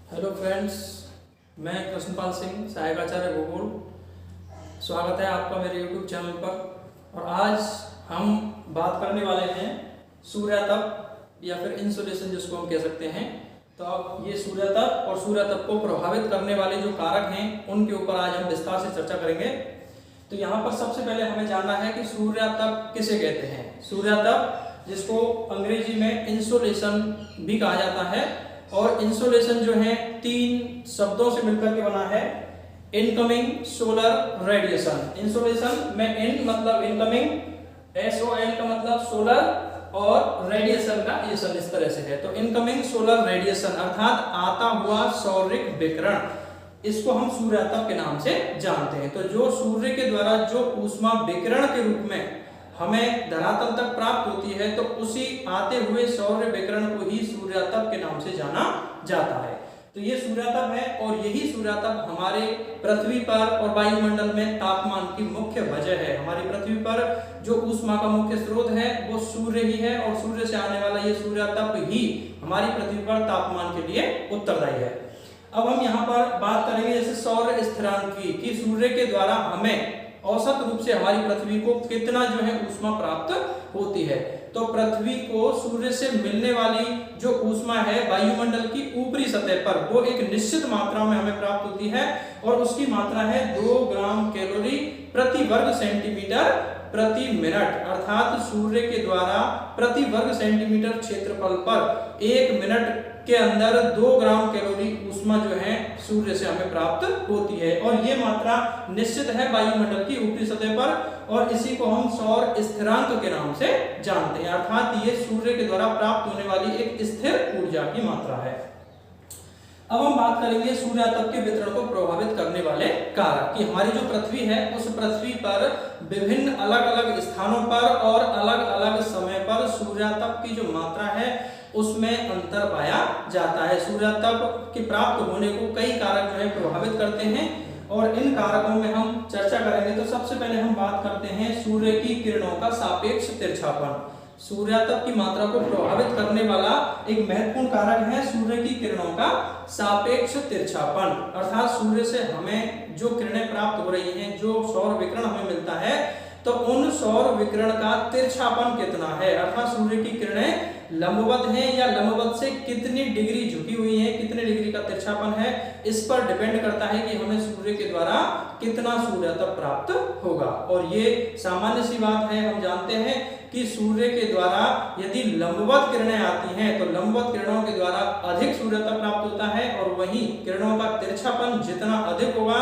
Hello friends, मैं कृष्णपाल सिंह, सहायक आचार्य भूगोल। स्वागत है आपका मेरे यूट्यूब चैनल पर। और आज हम बात करने वाले हैं सूर्यातप या फिर इंसोलेशन जिसको हम कह सकते हैं। तो अब ये सूर्यातप और सूर्यातप को प्रभावित करने वाले जो कारक हैं उनके ऊपर आज हम विस्तार से चर्चा करेंगे। तो यहाँ पर सबसे पहले हमें जानना है कि सूर्यातप किसे कहते हैं। सूर्यातप जिसको अंग्रेजी में इंसोलेशन भी कहा जाता है, और इंसोलेशन जो है तीन शब्दों से मिलकर के बना है। Incoming solar radiation. इंसोलेशन में इन मतलब इनकमिंग, SOL का मतलब सोलर, और रेडिएशन का एसन इस तरह से है। तो इनकमिंग सोलर रेडिएशन अर्थात आता हुआ सौरिक विकिरण, इसको हम सूर्यातप के नाम से जानते हैं। तो जो सूर्य के द्वारा जो ऊष्मा विकिरण के रूप में हमें धरातल तक प्राप्त होती है, तो उसी आते हुए सौर विकिरण को ही सूर्यातप के नाम से जाना जाता है। तो ये सूर्यातप है, और यही सूर्यातप हमारे पृथ्वी पर और वायुमंडल में तापमान की मुख्य वजह है। हमारी पृथ्वी पर जो ऊष्मा का मुख्य स्रोत है वो सूर्य ही है, और सूर्य से आने वाला ये सूर्यातप ही हमारी पृथ्वी पर तापमान के लिए उत्तरदायी है। अब हम यहाँ पर बात करेंगे जैसे सौर स्थिरांक की, कि सूर्य के द्वारा हमें औसत रूप से हमारी पृथ्वी को कितना जो है ऊष्मा प्राप्त होती है। तो पृथ्वी को सूर्य से मिलने वाली जो ऊष्मा है वायुमंडल की ऊपरी सतह पर, वो एक निश्चित मात्रा में हमें प्राप्त होती है, और उसकी मात्रा है 2 ग्राम कैलोरी प्रति वर्ग सेंटीमीटर प्रति मिनट। अर्थात सूर्य के द्वारा प्रति वर्ग सेंटीमीटर क्षेत्रफल पर 1 मिनट के अंदर 2 ग्राम कैलोरी ऊष्मा जो है सूर्य से हमें प्राप्त होती है, और ये मात्रा निश्चित है वायुमंडल की ऊपरी सतह पर, और इसी को हम सौर स्थिरांक के नाम से जानते हैं। अर्थात ये सूर्य के द्वारा प्राप्त होने वाली एक स्थिर ऊर्जा की मात्रा है। अब हम बात करेंगे सूर्यातप के वितरण को प्रभावित करने वाले कारक, कि हमारी जो पृथ्वी है उस पृथ्वी पर विभिन्न अलग अलग स्थानों पर और अलग अलग समय पर सूर्यातप की जो मात्रा है उसमें अंतर पाया जाता है। सूर्यातप के प्राप्त होने को कई कारक जो है प्रभावित करते हैं, और इन कारकों में हम चर्चा करेंगे। तो सबसे पहले हम बात करते हैं सूर्य की किरणों का सापेक्ष तिरछापन। सूर्यातप की मात्रा को प्रभावित करने वाला एक महत्वपूर्ण कारक है सूर्य की किरणों का सापेक्ष तिरछापन। अर्थात सूर्य से हमें जो किरणें प्राप्त हो रही हैं, जो सौर विकिरण हमें मिलता है, तो उन सौर विकिरण का तिरछापन कितना है। अर्थात सूर्य की किरणें लंबवत हैं या लंबवत से कितनी डिग्री झुकी हुई हैं, कितने डिग्री का तिरछापन है, इस पर डिपेंड करता है कि हमें सूर्य के द्वारा कितना सूर्यातप प्राप्त होगा। और ये सामान्य सी बात है, हम जानते हैं कि सूर्य के द्वारा यदि लंबवत किरणें आती हैं तो लंबवत किरणों के द्वारा अधिक सूर्यातप प्राप्त होता है, और वहीं किरणों का तिरछापन जितना अधिक होगा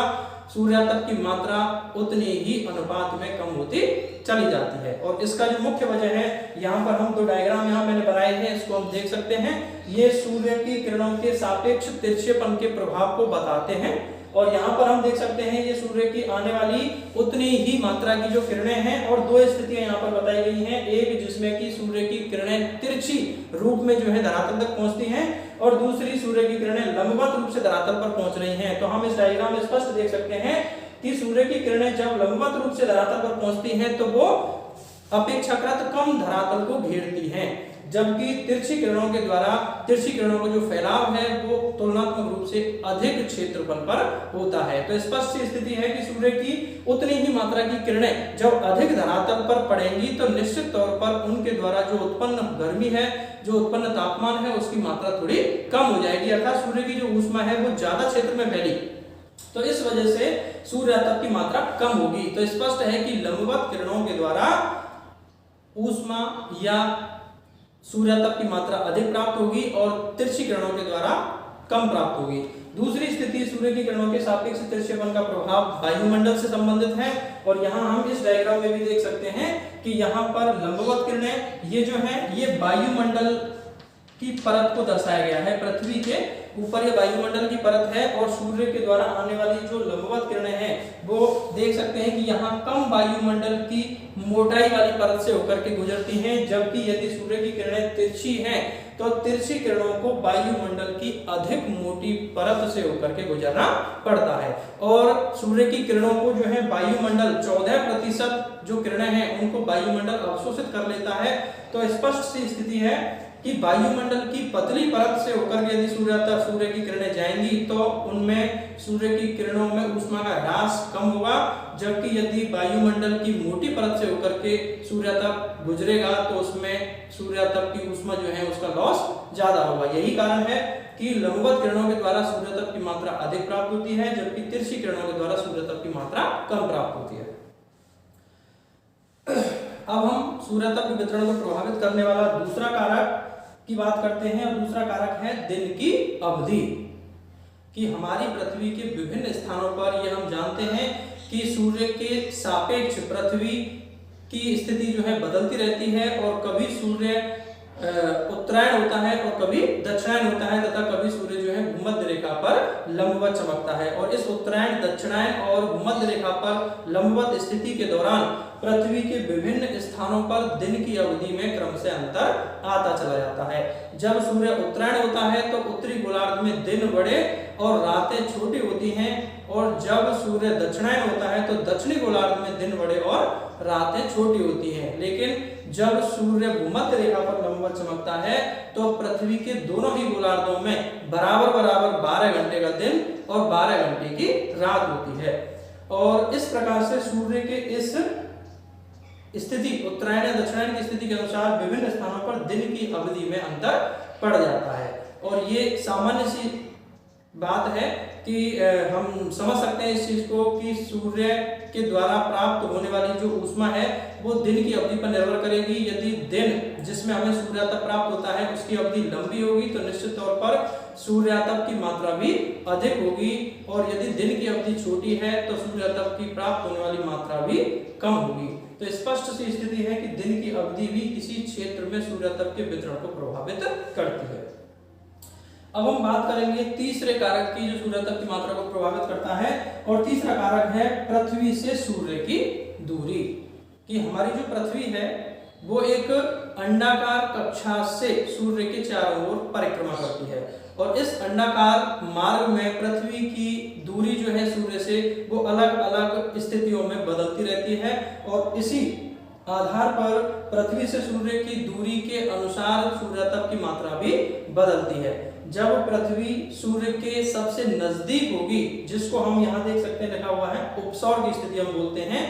सूर्यातप की मात्रा उतनी ही अनुपात में कम होती चली जाती है। और इसका जो मुख्य वजह है, यहाँ पर हम 2 डायग्राम यहाँ मैंने बनाए हैं, इसको हम देख सकते हैं। ये सूर्य की किरणों के सापेक्ष तिरछेपन के प्रभाव को बताते हैं, और यहाँ पर हम देख सकते हैं ये सूर्य की आने वाली उतनी ही मात्रा की जो किरणें हैं, और 2 स्थितियां यहाँ पर बताई गई हैं। एक जिसमें कि सूर्य की किरणें तिरछी रूप में जो है धरातल तक पहुंचती हैं, और दूसरी सूर्य की किरणें लंबवत रूप से धरातल पर पहुंच रही हैं। तो हम इस डायग्राम में स्पष्ट देख सकते हैं कि सूर्य की किरणें जब लंबवत रूप से धरातल पर पहुंचती हैं तो वो अपेक्षाकृत कम धरातल को घेरती हैं, जबकि तिरछी किरणों के द्वारा तिरछी किरणों का जो फैलाव है वो तुलनात्मक रूप से अधिक क्षेत्रफल पर होता है। तो स्पष्ट स्थिति है कि सूर्य की उतनी ही मात्रा की किरणें जब अधिक धरातल पर पड़ेंगी तो निश्चित तौर पर उनके द्वारा जो उत्पन्न गर्मी है, जो उत्पन्न तापमान है, उसकी मात्रा थोड़ी कम हो जाएगी। अर्थात सूर्य की जो ऊष्मा है वो ज्यादा क्षेत्र में फैली, तो इस वजह से सूर्यातप की मात्रा कम होगी। तो स्पष्ट है कि लंबवत किरणों के द्वारा ऊष्मा या सूर्यातप की मात्रा अधिक प्राप्त होगी, और तिरछी किरणों के द्वारा कम प्राप्त होगी। दूसरी स्थिति, सूर्य की किरणों के सापेक्ष तिरछेपन का प्रभाव वायुमंडल से संबंधित है, और यहाँ हम इस डायग्राम में भी देख सकते हैं कि यहाँ पर लंबवत किरणें ये जो है ये वायुमंडल की परत को दर्शाया गया है। पृथ्वी के ऊपर ये वायुमंडल की परत है, और सूर्य के द्वारा आने वाली जो लंबवत किरणें हैं वो देख सकते हैं कि यहाँ कम वायुमंडल की मोटाई वाली परत से होकर के गुजरती हैं, जबकि यदि सूर्य की किरणें तिरछी हैं तो तिरछी किरणों को वायुमंडल की अधिक मोटी परत से होकर के गुजरना पड़ता है। और सूर्य की किरणों को जो है वायुमंडल 14% जो किरणें हैं उनको वायुमंडल अवशोषित कर लेता है। तो स्पष्ट सी स्थिति है कि वायुमंडल की पतली परत से होकर के यदि सूर्य की किरणें जाएंगी तो उनमें सूर्य की किरणों में ऊष्मा का ह्रास कम होगा, जबकि यदि वायुमंडल की मोटी परत से होकर के सूर्य तप गुजरेगा तो उसमें सूर्य तप की ऊष्मा जो है उसका लॉस ज्यादा होगा। यही कारण है कि लंबवत किरणों के द्वारा सूर्य तप की मात्रा अधिक प्राप्त होती है, जबकि तिरछी किरणों के द्वारा सूर्य तप की मात्रा कम प्राप्त होती है। अब हम सूर्य तप के वितरण को प्रभावित करने वाला दूसरा कारक की बात करते हैं, और दूसरा कारक है दिन की अवधि। कि हमारी पृथ्वी के विभिन्न स्थानों पर ये हम जानते हैं कि सूर्य के सापेक्ष पृथ्वी की स्थिति जो है बदलती रहती है, और कभी सूर्य उत्तरायण होता है और कभी दक्षिणायन होता है, तथा कभी सूर्य जो है भूमध्य रेखा पर लंबवत चमकता है। और इस उत्तरायण, दक्षिणायन और भूमध्य रेखा पर लंबवत स्थिति के दौरान पृथ्वी के विभिन्न स्थानों पर दिन की अवधि में क्रम से अंतर आता चला जाता है। जब सूर्य उत्तरायण होता है तो उत्तरी गोलार्ध में दिन बड़े और रातें छोटी होती हैं, और जब सूर्य दक्षिणायन होता है तो दक्षिणी गोलार्ध में दिन बड़े और रातें छोटी होती हैं। लेकिन जब सूर्य भूमध्य रेखा पर लंबवत चमकता है तो पृथ्वी के दोनों ही गोलार्धों में बराबर 12 घंटे का दिन और 12 घंटे की रात होती है। और इस प्रकार से सूर्य के इस स्थिति, उत्तरायण या दक्षिणायन की स्थिति के अनुसार विभिन्न स्थानों पर दिन की अवधि में अंतर पड़ जाता है। और ये सामान्य सी बात है कि हम समझ सकते हैं इस चीज को कि सूर्य के द्वारा प्राप्त होने वाली जो ऊष्मा है वो दिन की अवधि पर निर्भर करेगी। यदि दिन जिसमें हमें सूर्यातप प्राप्त होता है उसकी अवधि लंबी होगी तो निश्चित तौर पर सूर्यातप की मात्रा भी अधिक होगी, और यदि दिन की अवधि छोटी है तो सूर्यातप की प्राप्त होने वाली मात्रा भी कम होगी। तो स्पष्ट सी स्थिति है कि दिन की अवधि भी किसी क्षेत्र में सूर्यातप के वितरण को प्रभावित करती है। अब हम बात करेंगे तीसरे कारक की जो सूर्यातप की मात्रा को प्रभावित करता है, और तीसरा कारक है पृथ्वी से सूर्य की दूरी। कि हमारी जो पृथ्वी है वो एक अंडाकार कक्षा से सूर्य के चारों ओर परिक्रमा करती है, और इस अंडाकार मार्ग में पृथ्वी की दूरी जो है सूर्य से वो अलग अलग स्थितियों में बदलती रहती है, और इसी आधार पर पृथ्वी से सूर्य की दूरी के अनुसार सूर्यातप की मात्रा भी बदलती है। जब पृथ्वी सूर्य के सबसे नजदीक होगी, जिसको हम यहाँ देख सकते हैं लिखा हुआ है उपसौर की स्थिति हम बोलते हैं।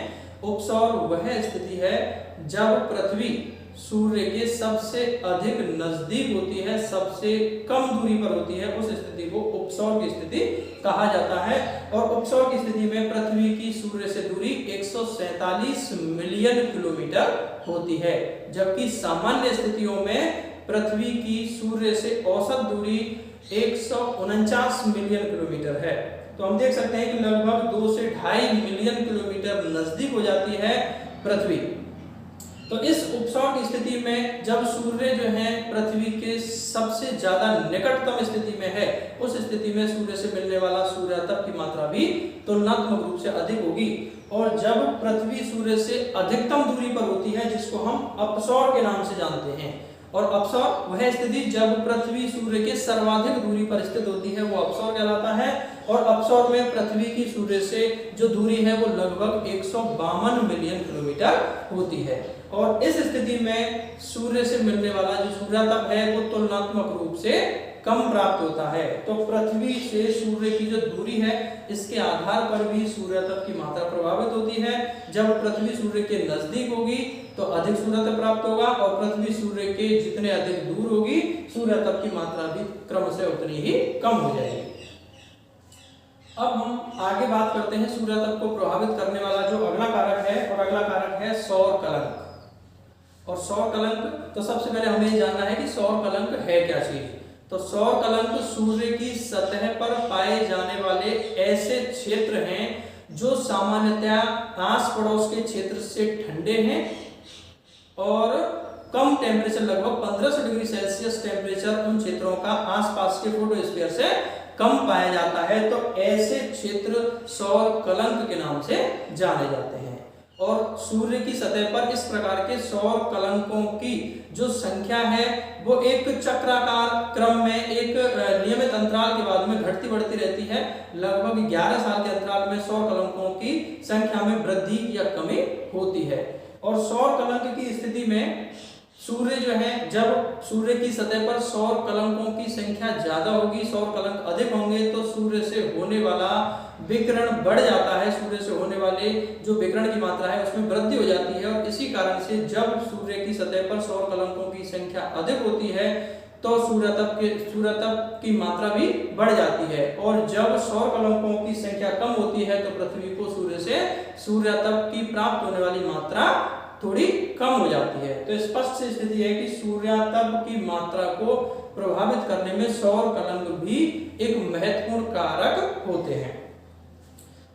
उपसौर वह स्थिति है जब पृथ्वी सूर्य के सबसे अधिक नजदीक होती है, सबसे कम दूरी पर होती है, उस स्थिति को उपसौर की स्थिति कहा जाता है। और उपसौर की स्थिति में पृथ्वी की सूर्य से दूरी 147 मिलियन किलोमीटर होती है, जबकि सामान्य स्थितियों में पृथ्वी की सूर्य से औसत दूरी 149 मिलियन किलोमीटर है। तो हम देख सकते हैं कि लगभग 2 से 2.5 मिलियन किलोमीटर नजदीक हो जाती है पृथ्वी। तो इस उपसौर की स्थिति में जब सूर्य जो है पृथ्वी के सबसे ज्यादा निकटतम स्थिति में है, उस स्थिति में सूर्य से मिलने वाला सूर्यातप की मात्रा भी तुलनात्मक रूप से अधिक होगी। और जब पृथ्वी सूर्य से अधिकतम दूरी पर होती है, जिसको हम अपसौर के नाम से जानते हैं, और अपसौर वह स्थिति जब पृथ्वी सूर्य के सर्वाधिक दूरी पर स्थित होती है, वो अपसौर कहलाता है। और अपसौर में पृथ्वी की सूर्य से जो दूरी है वो लगभग 152 मिलियन किलोमीटर होती है। और इस स्थिति में सूर्य से मिलने वाला जो सूर्यातप है वो तुलनात्मक रूप से कम प्राप्त होता है। तो पृथ्वी से सूर्य की जो दूरी है इसके आधार पर भी सूर्यातप की मात्रा प्रभावित होती है। जब पृथ्वी सूर्य के नजदीक होगी तो अधिक सूर्यातप प्राप्त होगा, और पृथ्वी सूर्य के जितने अधिक दूर होगी सूर्यातप की मात्रा भी क्रम से उतनी ही कम हो जाएगी। अब हम आगे बात करते हैं सूर्यातप को प्रभावित करने वाला जो अगला कारक है, और अगला कारक है सौर कलंक। और सौर कलंक, तो सबसे पहले हमें ये जानना है कि सौर कलंक है क्या चीज। तो सौर कलंक सूर्य की सतह पर पाए जाने वाले ऐसे क्षेत्र हैं जो सामान्यतया आस पड़ोस के क्षेत्र से ठंडे हैं और कम टेम्परेचर, लगभग 1500 डिग्री सेल्सियस टेम्परेचर उन क्षेत्रों का आसपास के फोटोस्फीयर से कम पाया जाता है। तो ऐसे क्षेत्र सौर कलंक के नाम से जाने जाते हैं। और सूर्य की सतह पर इस प्रकार के सौर कलंकों की जो संख्या है वो एक चक्राकार क्रम में एक नियमित अंतराल के बाद में घटती बढ़ती रहती है। लगभग 11 साल के अंतराल में सौर कलंकों की संख्या में वृद्धि या कमी होती है। और सौर कलंक की स्थिति में सूर्य जो है, जब सूर्य की सतह पर सौर कलंकों की संख्या ज्यादा होगी, सौर कलंक अधिक होंगे, तो सूर्य से होने वाला विकिरण बढ़ जाता है। सूर्य से होने वाले जो विकिरण की मात्रा है उसमें वृद्धि हो जाती है, और इसी कारण से जब सूर्य की सतह पर सौर कलंकों की संख्या अधिक होती है तो सूर्यताप की मात्रा भी बढ़ जाती है, और जब सौर कलंकों की संख्या कम होती है तो पृथ्वी को सूर्य से सूर्यताप की प्राप्त होने वाली मात्रा थोड़ी कम हो जाती है। तो स्पष्ट स्थिति है कि सूर्यताप की मात्रा को प्रभावित करने में सौर कलंक भी एक महत्वपूर्ण कारक होते हैं।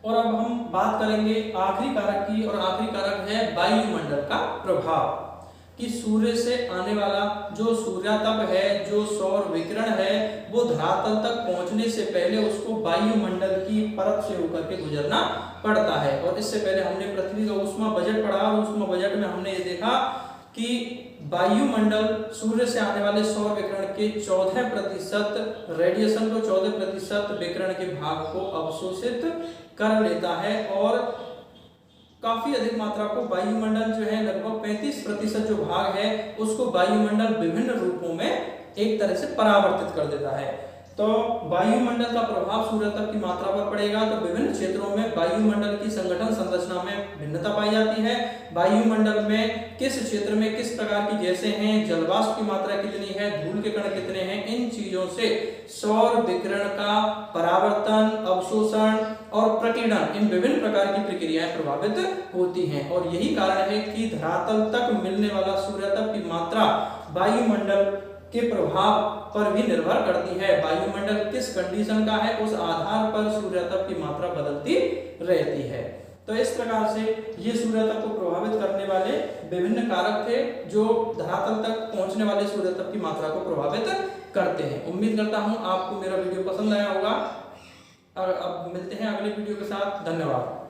और अब हम बात करेंगे आखिरी कारक की, और आखिरी कारक है वायुमंडल का प्रभाव, कि सूर्य से आने वाला जो सूर्यताप है, जो सौर विकिरण है, वो धरातल तक पहुंचने से पहले उसको वायुमंडल की परत से होकर के गुजरना पड़ता है। और इससे पहले हमने पृथ्वी का ऊष्मा बजट पढ़ा, और ऊष्मा बजट में हमने ये देखा कि वायुमंडल सूर्य से आने वाले सौर विकिरण के 14% रेडिएशन को 14% विकिरण के भाग को अवशोषित कर लेता है, और काफी अधिक मात्रा को वायुमंडल जो है लगभग 35% जो भाग है उसको वायुमंडल विभिन्न रूपों में एक तरह से परावर्तित कर देता है। तो वायुमंडल का प्रभाव सूर्यताप की मात्रा पर पड़ेगा, तो विभिन्न क्षेत्रों में वायुमंडल की संगठन संरचना में भिन्नता पाई जाती है। वायुमंडल में किस क्षेत्र में किस प्रकार की गैसें हैं, जलवाष्प की मात्रा कितनी है, धूल के कण कितने हैं, इन चीजों से सौर विकिरण का परावर्तन, अवशोषण और प्रकीर्णन, इन विभिन्न प्रकार की प्रक्रियाएं प्रभावित होती हैं। और यही कारण है कि धरातल तक मिलने वाला सूर्यताप की मात्रा वायुमंडल के प्रभाव पर भी निर्भर करती है। वायुमंडल किस कंडीशन का है उस आधार पर सूर्यताप की मात्रा बदलती रहती है। तो इस प्रकार से ये सूर्यताप को प्रभावित करने वाले विभिन्न कारक थे जो धरातल तक पहुंचने वाले सूर्यताप की मात्रा को प्रभावित करते हैं। उम्मीद करता हूं आपको मेरा वीडियो पसंद आया होगा। अब मिलते हैं अगले वीडियो के साथ। धन्यवाद।